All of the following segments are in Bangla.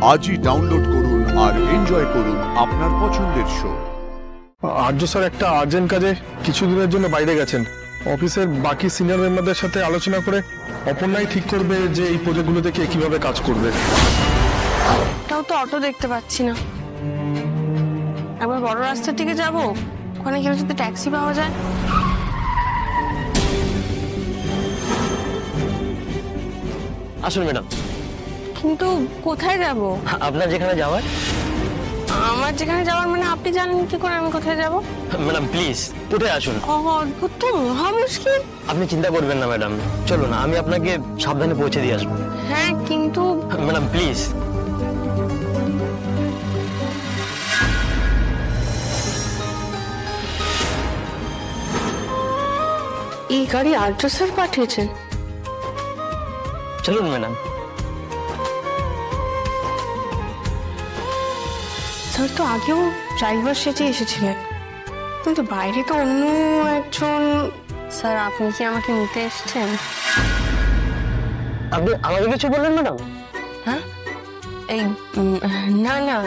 আজই ডাউনলোড করুন আর এনজয় করুন আপনার পছন্দের শো। আর্য স্যার একটা আর্জেন্ট কাজে কিছুদিনের জন্য বাইরে গেছেন। অফিসের বাকি সিনিয়র মেম্বারদের সাথে আলোচনা করে অপর্ণাই ঠিক করবে যে এই প্রজেক্টগুলো থেকে কিভাবে কাজ করবে। তাও তো অটো দেখতে পাচ্ছি না। একবার বড় রাস্তার দিকে যাব, ওখানে গেলে যদি ট্যাক্সি পাওয়া যায়। আসুন ম্যাডাম। কিন্তু কোথায় যাব? আপনার যেখানে যাওয়ার। আমার যেখানে যাওয়ার মানে আপনি জানেন কি করে আমি কোথায় যাব? ম্যাডাম প্লিজ উঠে আসুন। অদ্ভুত তো, মহা মুশকিল। আপনি চিন্তা করবেন না ম্যাডাম, চলুন আমি আপনাকে সাবধানে পৌঁছে দিয়ে আসবো। হ্যাঁ কিন্তু ম্যাডাম প্লিজ। এই গাড়ি আর্য স্যার পাঠিয়েছেন? চলুন ম্যাডাম। স্যার তো আগেও ড্রাইভার সেজে এসেছিলেন, কিন্তু বাইরে তো অন্য একজন। স্যার আপনি কি আমাকে নিতে এসেছেন? আপনি আমাকে কিছু বললেন ম্যাডাম? হ্যাঁ এই না না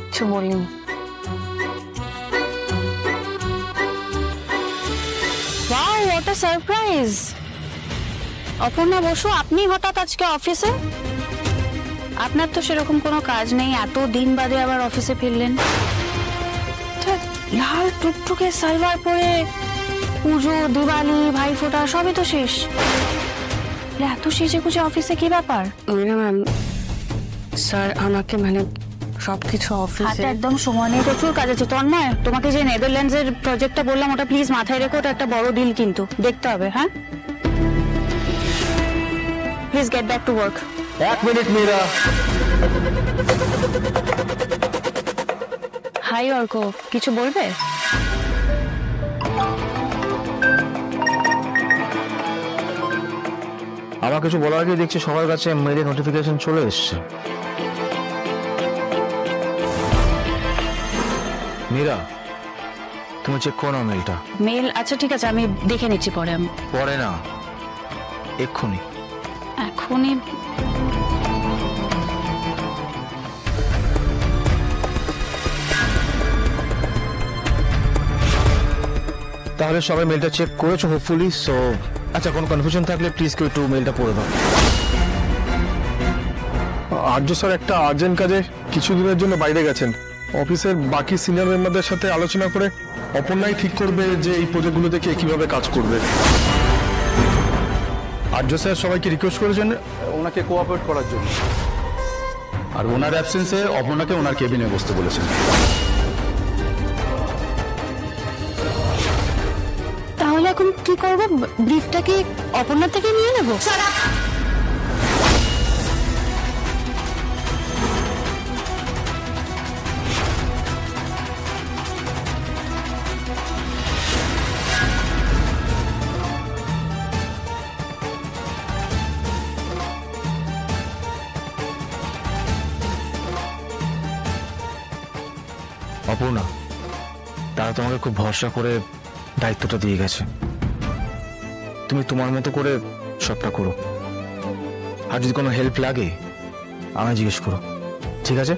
কিছু বলিনি। Wow, what a surprise! Aparna Basu, আপনি হঠাৎ আজকে অফিসে? আপনার তো সেরকম কোনো কাজ নেই, এত দিন বাদে আবার অফিসে ফিরলেন। লাল টুকটুকে সালভার পরে পুজো, দিওয়ালি, ভাইফোঁটা সবই তো শেষ, এত সেজে গুজে অফিসে কি ব্যাপার? ম্যাম স্যার আমাকে মানে সবকিছু হাতে অফিসে একদম সময় নেই, প্রচুর কাজ আছে। তন্ময়, তোমাকে যে নেদারল্যান্ডসের প্রজেক্টটা বললাম ওটা প্লিজ মাথায় রেখো, ওটা একটা বড় ডিল কিন্তু দেখতে হবে। হ্যাঁ please get back to work. এক মিনিট মীরা। হাই অর্ক, কিছু বলবে? আমার কিছু বলার আগে দেখছি সবার কাছে মেইলের নোটিফিকেশন চলে এসছে। মীরা, তুমি চেক করো না মেইলটা। মেল? আচ্ছা ঠিক আছে, আমি দেখে নিচ্ছি পরে। আমি পরে না, এক্ষুনি। এখনই? তাহলে সবাই মেইলটা চেক করেছো হোপফুলি। সো আচ্ছা, কোনো কনফিউশন থাকলে প্লিজ কেউ একটু মেইলটা পড়ে দাও। আর্য স্যার একটা আর্জেন্ট কাজে কিছুদিনের জন্য বাইরে গেছেন। অফিসের বাকি সিনিয়র মেম্বারদের সাথে আলোচনা করে অপর্ণাই ঠিক করবে যে এই প্রজেক্টগুলো থেকে কিভাবে কাজ করবে। আর্য স্যার সবাইকে রিকোয়েস্ট করেছেন ওনাকে কোঅপারেট করার জন্য, আর ওনার অ্যাবসেন্সে অপর্ণাকে ওনার কেবিনে বসতে বলেছেন। তাহলে এখন কি করবো? ব্রিফটা কি অপর্ণা থেকে নিয়ে নেবো? অপর্ণা, তারা তোমাকে খুব ভরসা করে দায়িত্বটা দিয়ে গেছে। তুমি তোমার মতো করে সবটা করো, আর যদি কোনো হেল্প লাগে আমায় জিজ্ঞেস করো, ঠিক আছে?